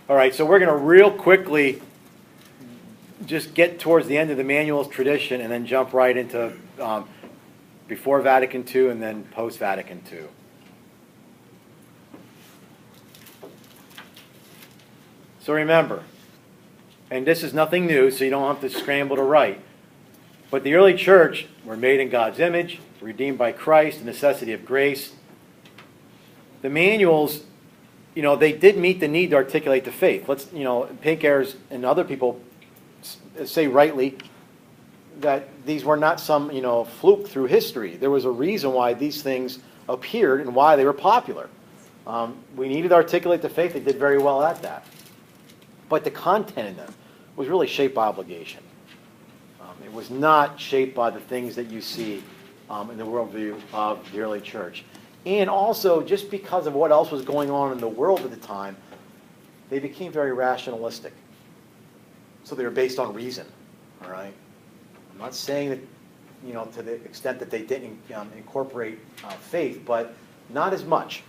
All right, so we're going to real quickly just get towards the end of the manual's tradition and then jump right into before Vatican II and then post-Vatican II. So remember, and this is nothing new, so you don't have to scramble to write, but the early church were made in God's image, redeemed by Christ, the necessity of grace. The manuals, they did meet the need to articulate the faith. Pinkers and other people say rightly that these were not some, fluke through history. There was a reason why these things appeared and why they were popular. We needed to articulate the faith. They did very well at that. But the content in them was really shaped by obligation. It was not shaped by the things that you see in the worldview of the early church. And also, just because of what else was going on in the world at the time, they became very rationalistic. So they were based on reason, all right? I'm not saying that, to the extent that they didn't incorporate faith, but not as much.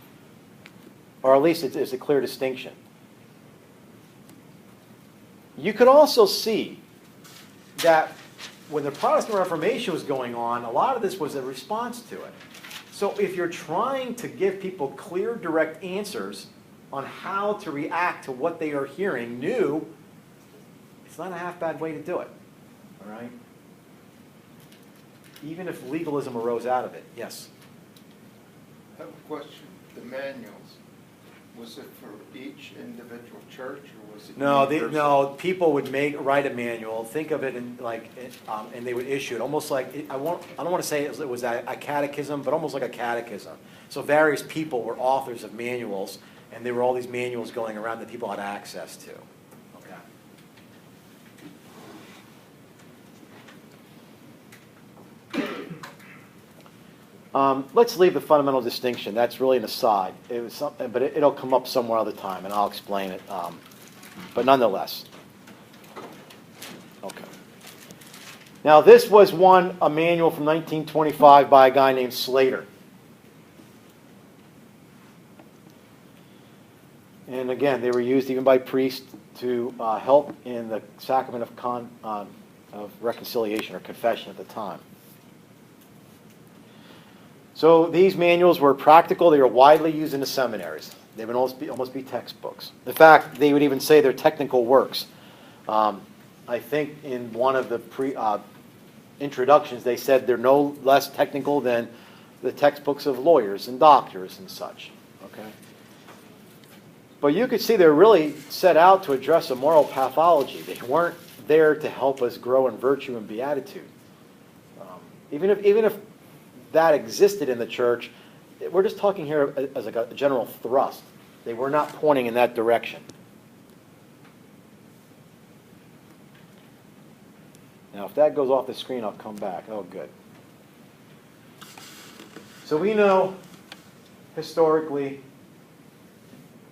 Or at least it's a clear distinction. You could also see that when the Protestant Reformation was going on, a lot of this was a response to it. So if you're trying to give people clear, direct answers on how to react to what they are hearing new, it's not a half-bad way to do it. All right? Even if legalism arose out of it. Yes? I have a question. The manuals, was it for each individual church, or was it universal? No. People would write a manual. Think of it and they would issue it almost like I don't want to say it was a catechism, but almost like a catechism. So various people were authors of manuals, and there were all these manuals going around that people had access to. Let's leave the fundamental distinction. That's really an aside. It was something, but it'll come up somewhere other time, and I'll explain it. But nonetheless, okay. Now this was a manual from 1925 by a guy named Slater. And again, they were used even by priests to help in the sacrament of reconciliation or confession at the time. So these manuals were practical. They were widely used in the seminaries. They would almost be textbooks. In fact, they would even say they're technical works. I think in one of the introductions, they said they're no less technical than the textbooks of lawyers and doctors and such. Okay. But you could see they're really set out to address a moral pathology. They weren't there to help us grow in virtue and beatitude. Even if that existed in the church, we're just talking here as like a general thrust. They were not pointing in that direction. Now, if that goes off the screen, I'll come back. Oh, good. So we know historically,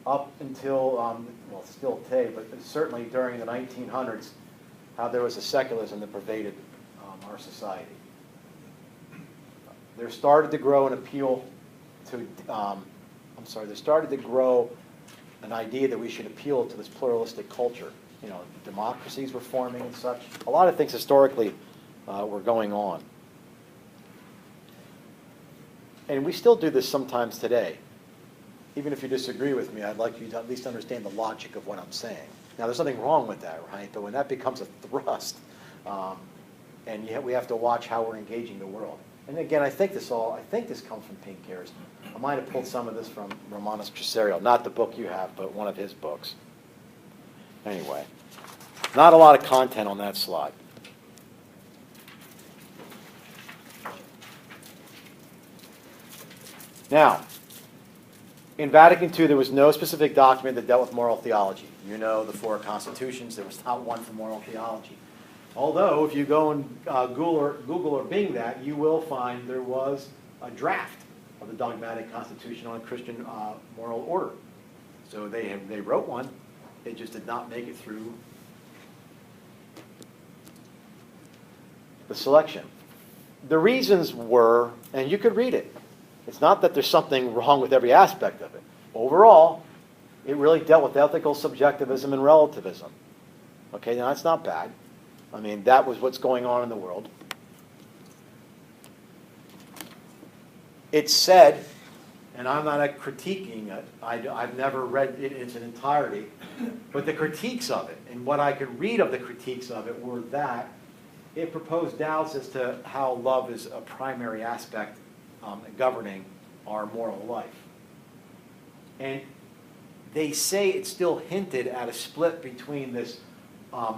up until, still today, but certainly during the 1900s, how there was a secularism that pervaded our society. There started to grow an appeal to, there started to grow an idea that we should appeal to this pluralistic culture. Democracies were forming and such. A lot of things historically were going on. And we still do this sometimes today. Even if you disagree with me, I'd like you to at least understand the logic of what I'm saying. Now, there's nothing wrong with that, right? But when that becomes a thrust, and yet we have to watch how we're engaging the world. And again, I think this comes from Pinkers. I might have pulled some of this from Romanus Tresario, not the book you have, but one of his books. Anyway, not a lot of content on that slide. Now, in Vatican II, there was no specific document that dealt with moral theology. The 4 constitutions, there was not one for moral theology. Although, if you go and Google or Bing that, you will find there was a draft of the dogmatic constitution on Christian moral order. So they wrote one. It just did not make it through the selection. The reasons were, and you could read it, it's not that there's something wrong with every aspect of it. Overall, It really dealt with ethical subjectivism and relativism. Okay, now that's not bad. I mean, that was what's going on in the world. It said, and I'm not critiquing it, I've never read it in its entirety, but the critiques of it, and what I could read of the critiques of it were that it proposed doubts as to how love is a primary aspect governing our moral life. And they say it still hinted at a split between this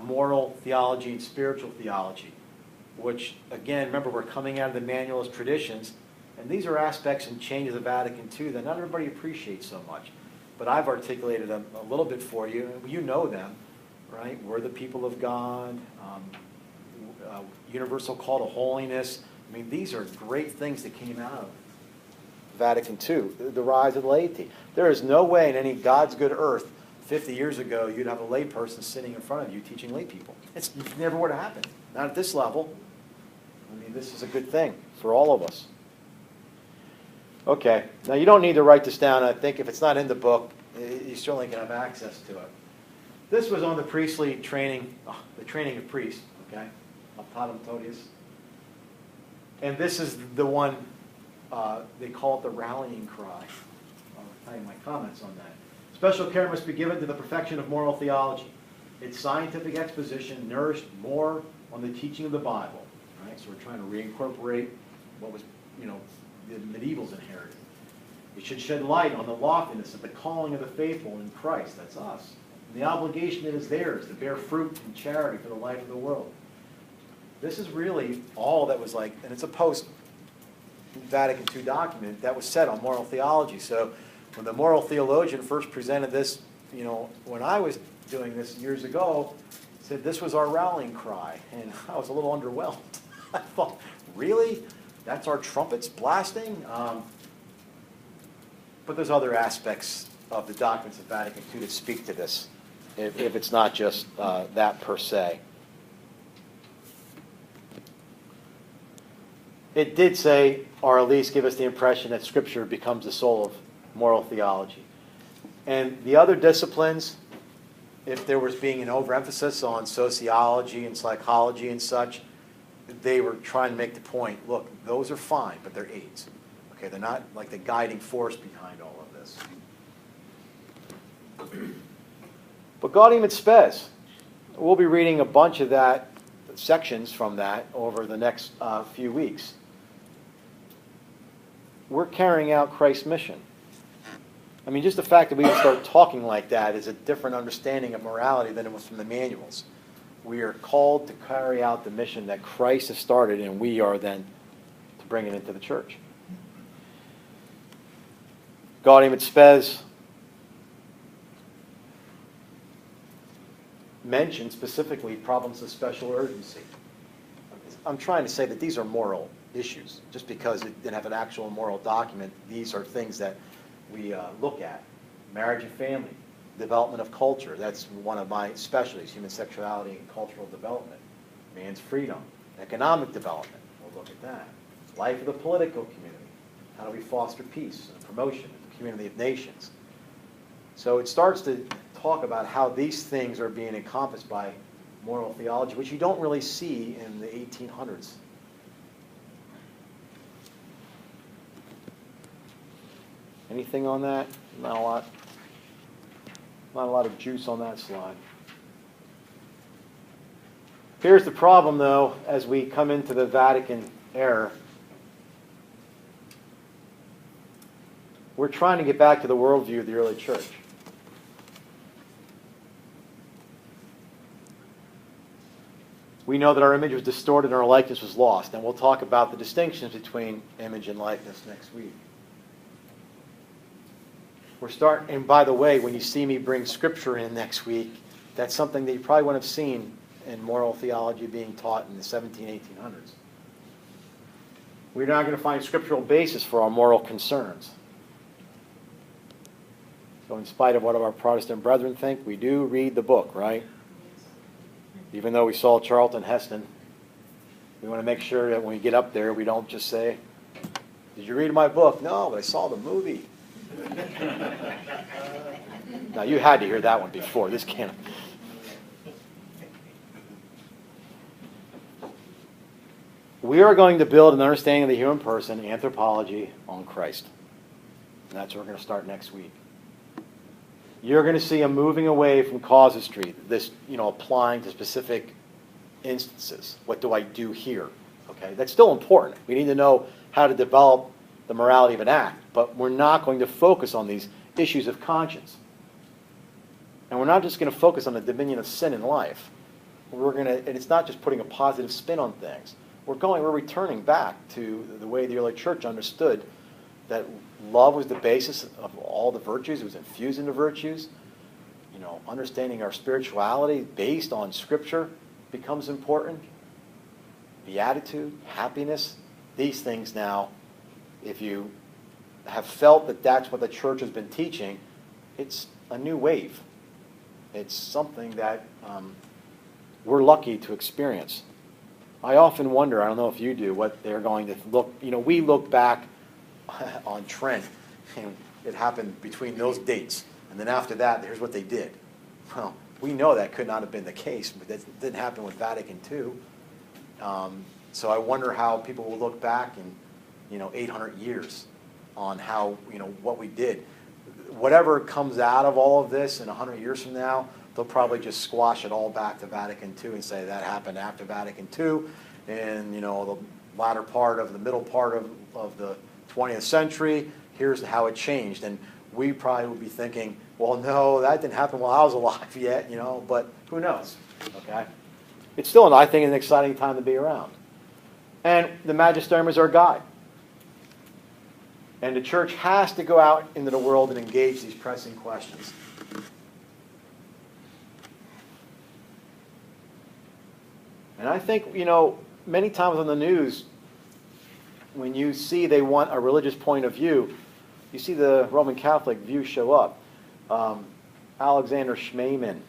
moral theology and spiritual theology, which, again, remember, we're coming out of the manualist traditions, and these are aspects and changes of Vatican II that not everybody appreciates so much. But I've articulated them a little bit for you, and you know them, right? We're the people of God, universal call to holiness. I mean, these are great things that came out of Vatican II, the rise of laity. There is no way in any God's good earth 50 years ago you'd have a lay person sitting in front of you teaching lay people. It never would have happened. Not at this level. I mean, this is a good thing for all of us. Okay, now you don't need to write this down. I think if it's not in the book, you certainly can have access to it. This was on the priestly training, the training of priests, okay? Optatum totius. And this is the one, they call it the rallying cry. I'll tell you my comments on that. Special care must be given to the perfection of moral theology. Its scientific exposition nourished more on the teaching of the Bible. Right? So we're trying to reincorporate what was, the medievals inherited. It should shed light on the loftiness of the calling of the faithful in Christ. That's us. And the obligation that is theirs to bear fruit in charity for the life of the world. This is really all that was like, and it's a post-Vatican II document that was set on moral theology. So when the moral theologian first presented this, when I was doing this years ago, said this was our rallying cry. And I was a little underwhelmed. I thought, really? That's our trumpets blasting? But there's other aspects of the documents of Vatican II that speak to this, if it's not just that per se. It did say, or at least give us the impression that Scripture becomes the soul of moral theology. And the other disciplines, if there was being an overemphasis on sociology and psychology and such, they were trying to make the point, look, those are fine, but they're aids. Okay, they're not like the guiding force behind all of this. But Gaudium et Spes, we'll be reading a bunch of that, sections from that, over the next few weeks. We're carrying out Christ's mission. I mean, just the fact that we can start talking like that is a different understanding of morality than it was from the manuals. We are called to carry out the mission that Christ has started, and we are then to bring it into the church. Gaudium et Spes mentioned specifically problems of special urgency. I'm trying to say that these are moral issues. Just because it didn't have an actual moral document, these are things that we look at. Marriage and family, development of culture. That's one of my specialties, human sexuality and cultural development. Man's freedom, economic development. We'll look at that. Life of the political community. How do we foster peace and promotion in the community of nations? So it starts to talk about how these things are being encompassed by moral theology, which you don't really see in the 1800s. Anything on that? Not a lot. Not a lot of juice on that slide. Here's the problem, though, as we come into the Vatican era. We're trying to get back to the worldview of the early church. We know that our image was distorted and our likeness was lost. And we'll talk about the distinctions between image and likeness next week. And by the way, when you see me bring Scripture in next week, that's something that you probably wouldn't have seen in moral theology being taught in the 1800s. We're not going to find scriptural basis for our moral concerns. So in spite of what our Protestant brethren think, we do read the book, right? Even though we saw Charlton Heston, we want to make sure that when we get up there, we don't just say, "Did you read my book?" "No, but I saw the movie." Now, you had to hear that one before. This can't. We are going to build an understanding of the human person, anthropology, on Christ. And that's where we're going to start next week. You're going to see a moving away from casuistry, this, applying to specific instances. What do I do here? Okay, that's still important. We need to know how to develop the morality of an act, but we're not going to focus on these issues of conscience. And we're not just going to focus on the dominion of sin in life. And it's not just putting a positive spin on things. We're returning back to the way the early church understood that love was the basis of all the virtues. It was infused into virtues. Understanding our spirituality based on Scripture becomes important. Beatitude, happiness, these things now, if you have felt that that's what the church has been teaching, it's a new wave. It's something that we're lucky to experience. I often wonder, I don't know if you do, what they're going to look, we look back on Trent, and it happened between those dates, and then after that, here's what they did. Well, we know that could not have been the case, but that didn't happen with Vatican II. So I wonder how people will look back in, 800 years on how, what we did. Whatever comes out of all of this in 100 years from now, they'll probably just squash it all back to Vatican II and say that happened after Vatican II, and the latter part of the middle part of the 20th century, here's how it changed. And we probably would be thinking, well, no, that didn't happen while I was alive yet, but who knows, okay? It's still, I think, an exciting time to be around. And the magisterium is our guide. And the church has to go out into the world and engage these pressing questions. And I think, many times on the news, when you see they want a religious point of view, you see the Roman Catholic view show up. Alexander Schmemann,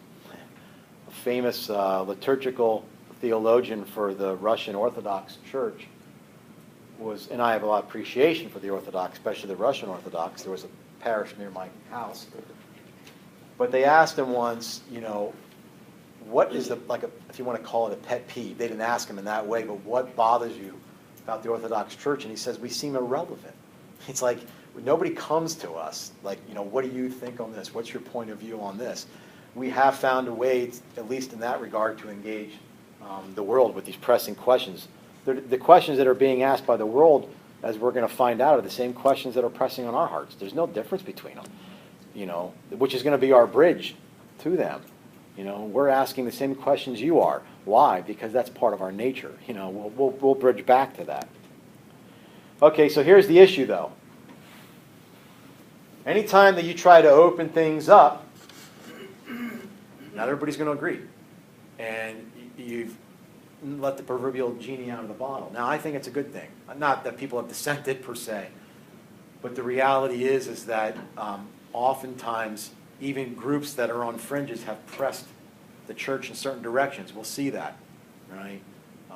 a famous liturgical theologian for the Russian Orthodox Church, and I have a lot of appreciation for the Orthodox, especially the Russian Orthodox. There was a parish near my house. But they asked him once, what is if you want to call it a pet peeve? They didn't ask him in that way, but what bothers you about the Orthodox Church? And he says, we seem irrelevant. It's like, nobody comes to us, what do you think on this? What's your point of view on this? We have found a way, at least in that regard, to engage the world with these pressing questions. The questions that are being asked by the world, as we're going to find out, are the same questions that are pressing on our hearts. There's no difference between them, which is going to be our bridge to them. We're asking the same questions you are. Why? Because that's part of our nature. We'll bridge back to that. Okay, so here's the issue, though. Anytime that you try to open things up, not everybody's going to agree. And you've let the proverbial genie out of the bottle. Now, I think it's a good thing. Not that people have dissented, per se. But the reality is that oftentimes, even groups that are on fringes have pressed the church in certain directions. We'll see that, right?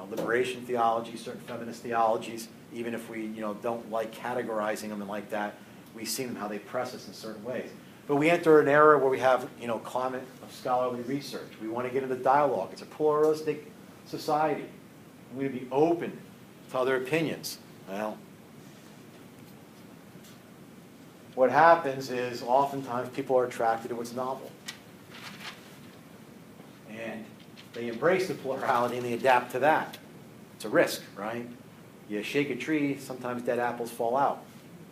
Liberation theology, certain feminist theologies, even if we don't like categorizing them and like that, we see them how they press us in certain ways. But we enter an era where we have climate of scholarly research. We want to get into dialogue. It's a pluralistic society. We need to be open to other opinions. Well, what happens is oftentimes people are attracted to what's novel. And they embrace the plurality and they adapt to that. It's a risk, right? You shake a tree, sometimes dead apples fall out.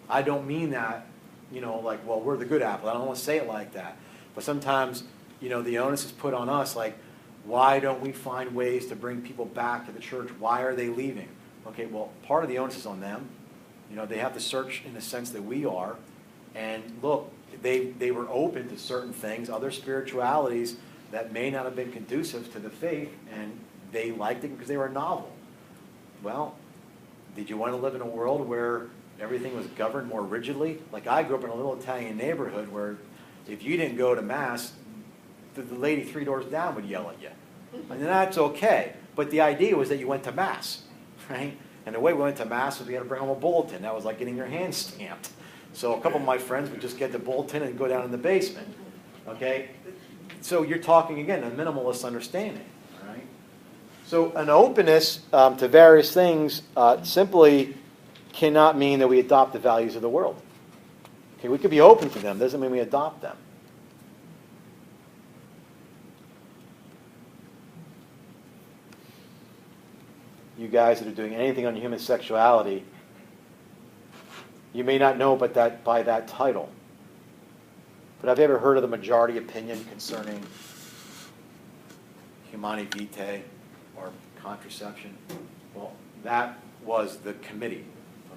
I don't mean that, well, we're the good apple. I don't want to say it like that. But sometimes, the onus is put on us, why don't we find ways to bring people back to the church? Why are they leaving? Okay, well, part of the onus is on them. They have to search in the sense that we are. And look, they were open to certain things, other spiritualities that may not have been conducive to the faith, and they liked it because they were novel. Well, did you want to live in a world where everything was governed more rigidly? I grew up in a little Italian neighborhood where if you didn't go to Mass, the lady 3 doors down would yell at you. And that's okay. But the idea was that you went to Mass, right? And the way we went to Mass was we had to bring home a bulletin. That was like getting your hand stamped. So a couple of my friends would just get the bulletin and go down in the basement. Okay? So you're talking, again, a minimalist understanding. All right? So an openness to various things simply cannot mean that we adopt the values of the world. Okay, we could be open to them, doesn't mean we adopt them. You guys that are doing anything on human sexuality, you may not know but that by that title. But have you ever heard of the majority opinion concerning humani vitae or contraception? Well, that was the committee,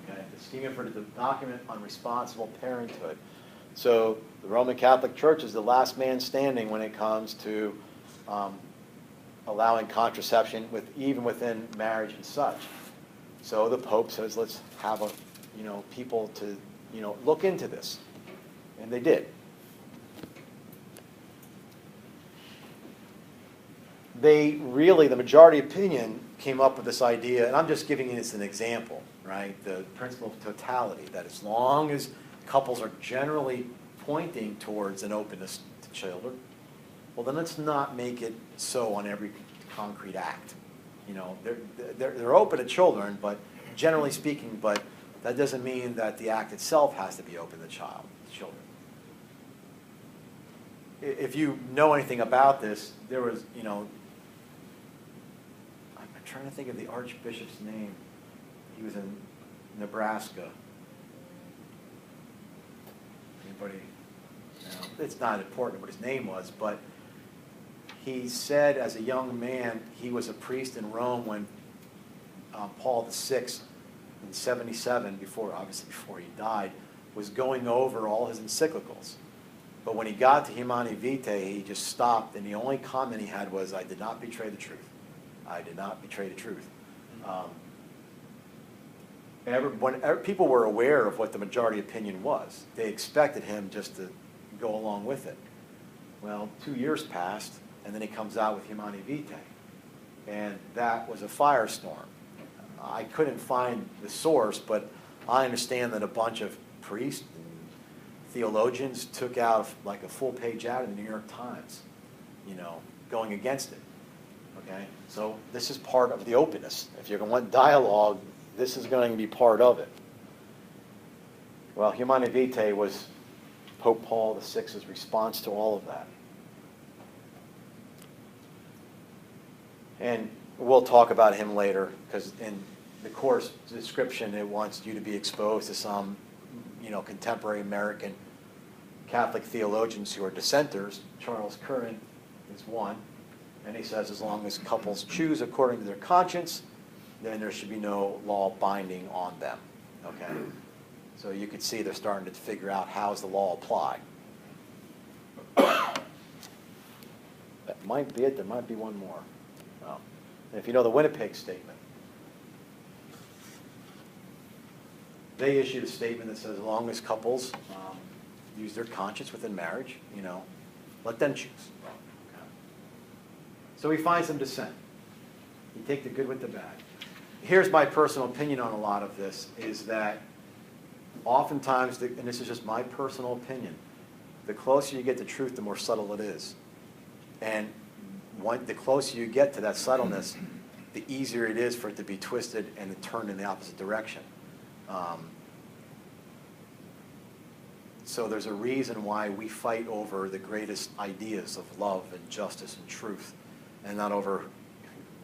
okay? The scheme for the document on responsible parenthood. So the Roman Catholic Church is the last man standing when it comes to allowing contraception even within marriage and such. So the Pope says, let's have people to look into this, and they did. The majority opinion came up with this idea, and I'm just giving it as an example, right? The principle of totality, that as long as couples are generally pointing towards an openness to children, well, then let's not make it so on every concrete act. They're open to children, but generally speaking, but that doesn't mean that the act itself has to be open to children. If you know anything about this, there was, I'm trying to think of the Archbishop's name. He was in Nebraska. Anybody? No, it's not important what his name was, but he said as a young man, he was a priest in Rome when Paul VI, in 77, before he died, was going over all his encyclicals. But when he got to Humani Vitae, he just stopped, and the only comment he had was, I did not betray the truth. I did not betray the truth. When people were aware of what the majority opinion was, they expected him just to go along with it. Well, 2 years passed, and then he comes out with Humani Vitae. And that was a firestorm. I couldn't find the source, but I understand that a bunch of priests and theologians took out like a full page ad in the New York Times, going against it. Okay? So this is part of the openness. If you're going to want dialogue, this is going to be part of it. Well, Humani Vitae was Pope Paul VI's response to all of that. And we'll talk about him later, because in the course description, it wants you to be exposed to some, contemporary American Catholic theologians who are dissenters. Charles Curran is one. And he says as long as couples choose according to their conscience, then there should be no law binding on them. Okay? So you can see they're starting to figure out how does the law apply. That might be it. There might be one more. Oh. And if you know the Winnipeg statement, they issued a statement that says as long as couples use their conscience within marriage, let them choose. Okay. So he finds some dissent. You take the good with the bad. Here's my personal opinion on a lot of this, is that oftentimes, and this is just my personal opinion, the closer you get to truth, the more subtle it is. And the closer you get to that subtleness, the easier it is for it to be twisted and turned in the opposite direction. So there's a reason why we fight over the greatest ideas of love and justice and truth, and not over,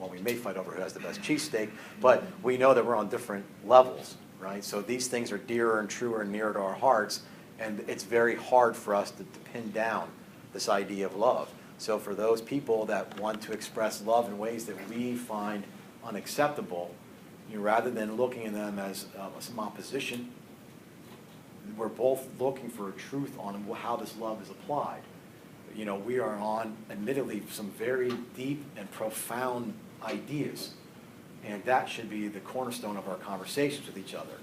well, we may fight over who has the best cheesesteak, but we know that we're on different levels, right? So these things are dearer and truer and nearer to our hearts, and it's very hard for us to pin down this idea of love. So for those people that want to express love in ways that we find unacceptable, rather than looking at them as some opposition, we're both looking for a truth on how this love is applied. We are on, admittedly, some very deep and profound ideas, and that should be the cornerstone of our conversations with each other.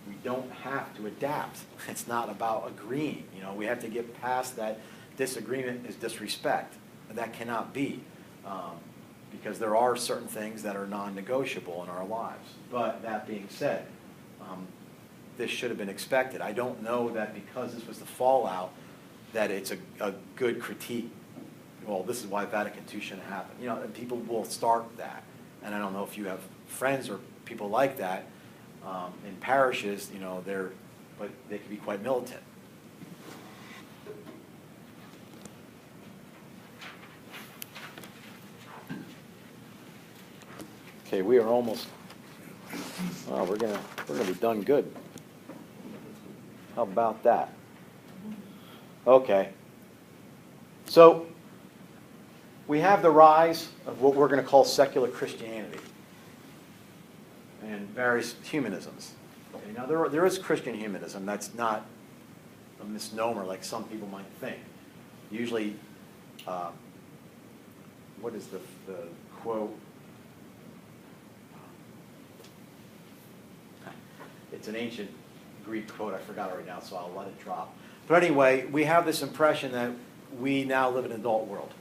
We don't have to adapt. It's not about agreeing. We have to get past that disagreement is disrespect, and that cannot be, because there are certain things that are non-negotiable in our lives. But that being said, this should have been expected. I don't know that because this was the fallout that it's a good critique. Well, this is why Vatican II shouldn't happen. You know, and people will start that. And I don't know if you have friends or people like that in parishes, you know, but they can be quite militant. Okay, we are almost. We're gonna be done good. How about that? Okay. So we have the rise of what we're going to call secular Christianity and various humanisms. Okay, now there is Christian humanism. That's not a misnomer like some people might think. Usually, what is the quote? It's an ancient Greek quote. I forgot it right now, so I'll let it drop. But anyway, we have this impression that we now live in an adult world.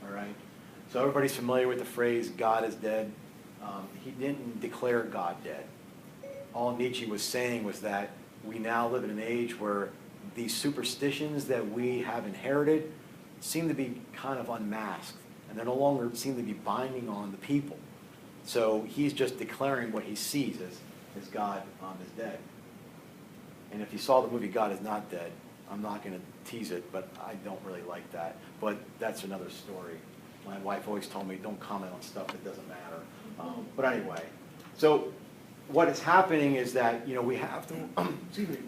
All right? So everybody's familiar with the phrase, God is dead. He didn't declare God dead. All Nietzsche was saying was that we now live in an age where these superstitions that we have inherited seem to be kind of unmasked, and they no longer seem to be binding on the people. So he's just declaring what he sees as God is dead. And if you saw the movie God is Not Dead, I'm not going to tease it, but I don't really like that. But that's another story. My wife always told me, don't comment on stuff that doesn't matter. But anyway, so what is happening is that, you know, we have to,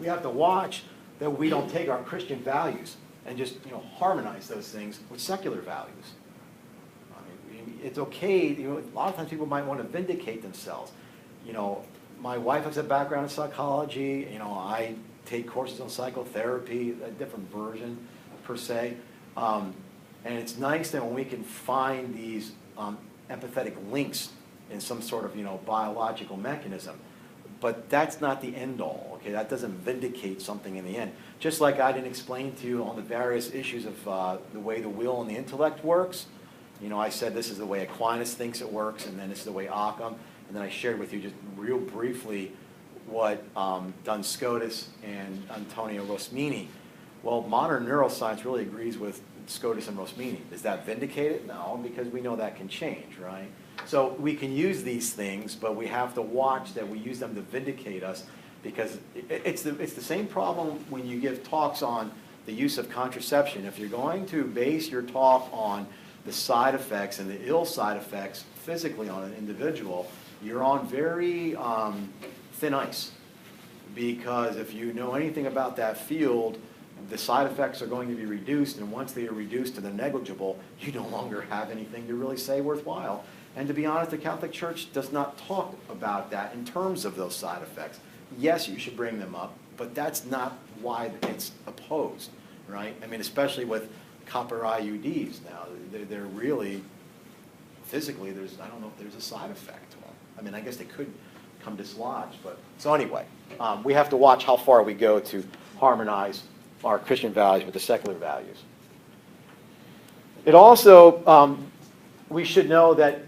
we have to watch that we don't take our Christian values and just, you know, harmonize those things with secular values. I mean, it's okay, you know, a lot of times people might want to vindicate themselves. You know, my wife has a background in psychology. You know, I take courses on psychotherapy, a different version per se. And it's nice that when we can find these empathetic links in some sort of, you know, biological mechanism. But that's not the end all, okay? That doesn't vindicate something in the end. Just like I didn't explain to you on the various issues of the way the will and the intellect works. You know, I said this is the way Aquinas thinks it works, and then this is the way Occam. And then I shared with you just real briefly what Duns Scotus and Antonio Rosmini. Well, modern neuroscience really agrees with Scotus and Rosmini. Does that vindicate it? No, because we know that can change, right? So we can use these things, but we have to watch that we use them to vindicate us, because it's the same problem when you give talks on the use of contraception. If you're going to base your talk on the side effects and the ill side effects physically on an individual, you're on very thin ice, because if you know anything about that field, the side effects are going to be reduced, and once they are reduced to the negligible, you no longer have anything to really say worthwhile. And to be honest, the Catholic Church does not talk about that in terms of those side effects. Yes, you should bring them up, but that's not why it's opposed, right? I mean, especially with copper IUDs now, they're really, physically, I don't know if there's a side effect to them. I mean, I guess they could come dislodged, but, so anyway, we have to watch how far we go to harmonize our Christian values with the secular values. It also, we should know that,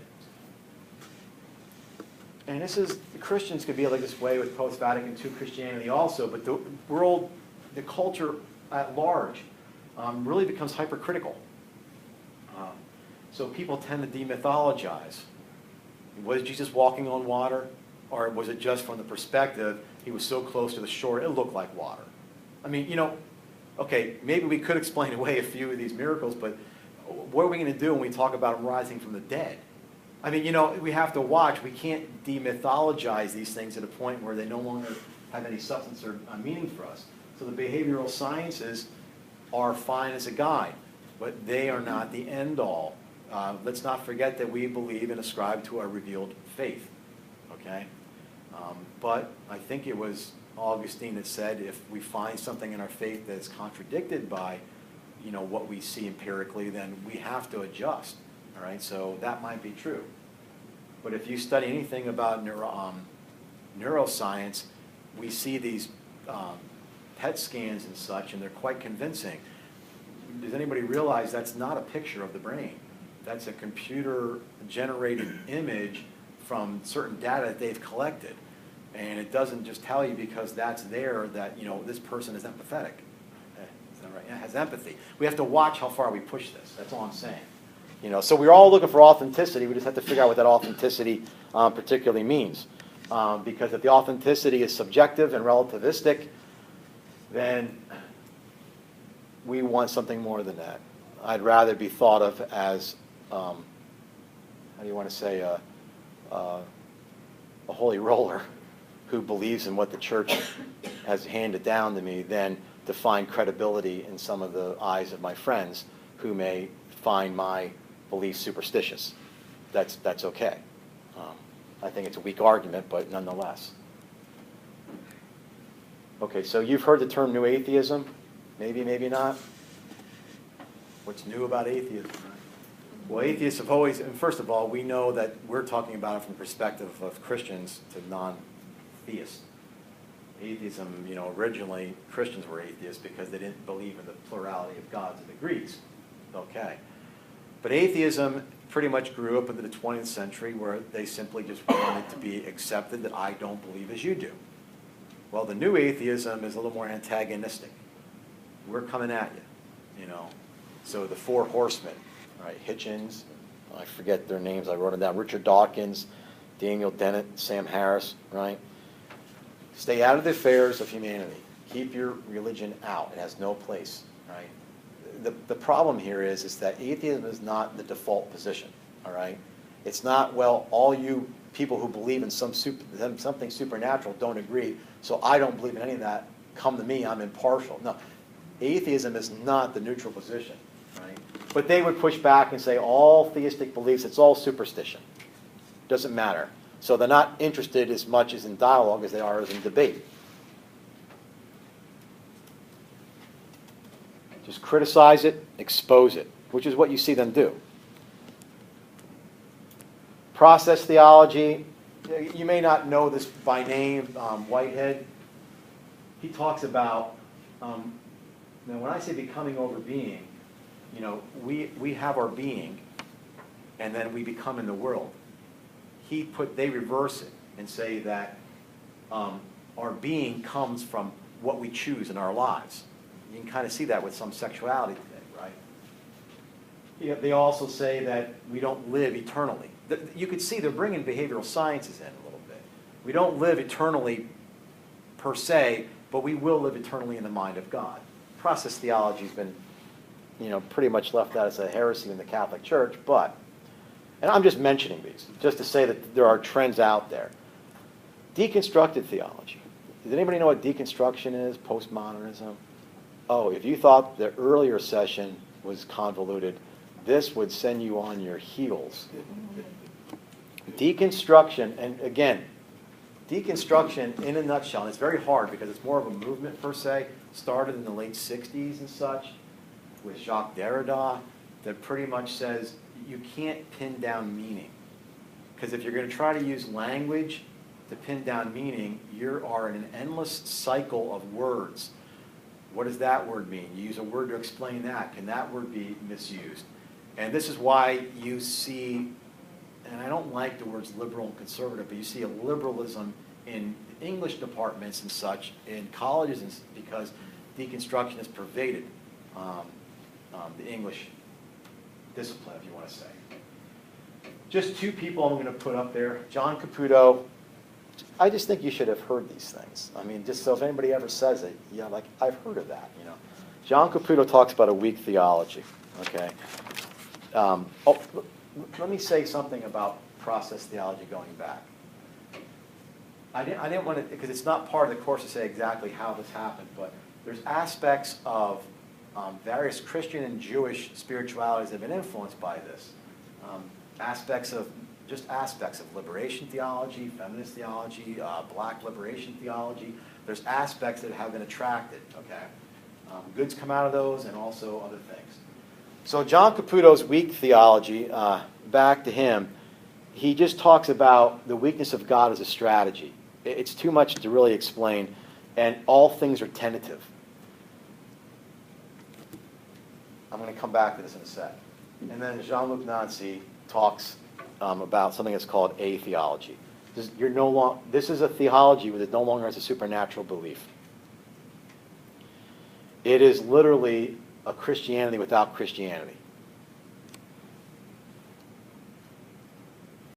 and this is, the Christians could be like this way with post-Vatican II Christianity also, but the world, the culture at large really becomes hypercritical. So people tend to demythologize. Was Jesus walking on water? Or was it just from the perspective, he was so close to the shore, it looked like water? I mean, you know, okay, maybe we could explain away a few of these miracles, but what are we going to do when we talk about him rising from the dead? I mean, you know, we have to watch. We can't demythologize these things at a point where they no longer have any substance or meaning for us. So the behavioral sciences are fine as a guide, but they are not the end-all. Let's not forget that we believe and ascribe to our revealed faith, okay? But I think it was Augustine that said, if we find something in our faith that is contradicted by, you know, what we see empirically, then we have to adjust. All right, so that might be true. But if you study anything about neuroscience, we see these PET scans and such, and they're quite convincing. Does anybody realize that's not a picture of the brain? That's a computer-generated image from certain data that they've collected. And it doesn't just tell you because that's there that, you know, this person is empathetic. Is that right? has empathy. We have to watch how far we push this. That's all I'm saying. So we're all looking for authenticity. We just have to figure out what that authenticity particularly means. Because if the authenticity is subjective and relativistic, then we want something more than that. I'd rather be thought of as, how do you want to say, a holy roller who believes in what the church has handed down to me than to find credibility in some of the eyes of my friends who may find my beliefs superstitious. That's okay. I think it's a weak argument, but nonetheless. Okay, so you've heard the term New Atheism. Maybe, maybe not. What's new about atheism? Well, atheists have always, and first of all, we know that we're talking about it from the perspective of Christians to non-theists. Atheism, originally Christians were atheists because they didn't believe in the plurality of gods of the Greeks. Okay. But atheism pretty much grew up into the 20th century where they simply just wanted to be accepted that I don't believe as you do. Well, the new atheism is a little more antagonistic. We're coming at you, So the four horsemen, right? Hitchens, I forget their names, I wrote them down. Richard Dawkins, Daniel Dennett, Sam Harris, right? Stay out of the affairs of humanity. Keep your religion out. It has no place, right? The problem here is that atheism is not the default position, all right? It's not, well, all you people who believe in something supernatural don't agree, so I don't believe in any of that. Come to me, I'm impartial. No, atheism is not the neutral position, right? But they would push back and say all theistic beliefs, it's all superstition. Doesn't matter. So they're not interested as much as in dialogue as they are as in debate. Just criticize it, expose it, which is what you see them do. Process theology, you may not know this by name, Whitehead. He talks about, now when I say becoming over being, we have our being, and then we become in the world. They reverse it and say that our being comes from what we choose in our lives. You can kind of see that with some sexuality today, right? They also say that we don't live eternally. You could see they're bringing behavioral sciences in a little bit. We don't live eternally per se, but we will live eternally in the mind of God. Process theology has been, pretty much left out as a heresy in the Catholic Church, and I'm just mentioning these, just to say that there are trends out there. Deconstructed theology. Does anybody know what deconstruction is? Postmodernism? Oh, if you thought the earlier session was convoluted, this would send you on your heels. Deconstruction, and again, deconstruction in a nutshell, and it's very hard because it's more of a movement per se, started in the late 60s and such, with Jacques Derrida, that pretty much says you can't pin down meaning. Because if you're going to try to use language to pin down meaning, you are in an endless cycle of words. What does that word mean? You use a word to explain that. Can that word be misused? And this is why you see, and I don't like the words liberal and conservative, but you see a liberalism in English departments and such, in colleges, because deconstruction has pervaded the English discipline, if you want to say. Just two people I'm going to put up there. John Caputo. I just think you should have heard these things. I mean, just so if anybody ever says it, like, I've heard of that, John Caputo talks about a weak theology, okay? Let me say something about process theology going back. I didn't want to, because it's not part of the course to say exactly how this happened, but there's aspects of various Christian and Jewish spiritualities that have been influenced by this. Aspects of liberation theology, feminist theology, black liberation theology. There's aspects that have been attracted, okay? Goods come out of those and also other things. So John Caputo's weak theology, back to him, he just talks about the weakness of God as a strategy. It's too much to really explain, and all things are tentative. I'm going to come back to this in a sec. And then Jean-Luc Nancy talks about something that's called atheology. This is a theology that no longer has a supernatural belief. It is literally a Christianity without Christianity.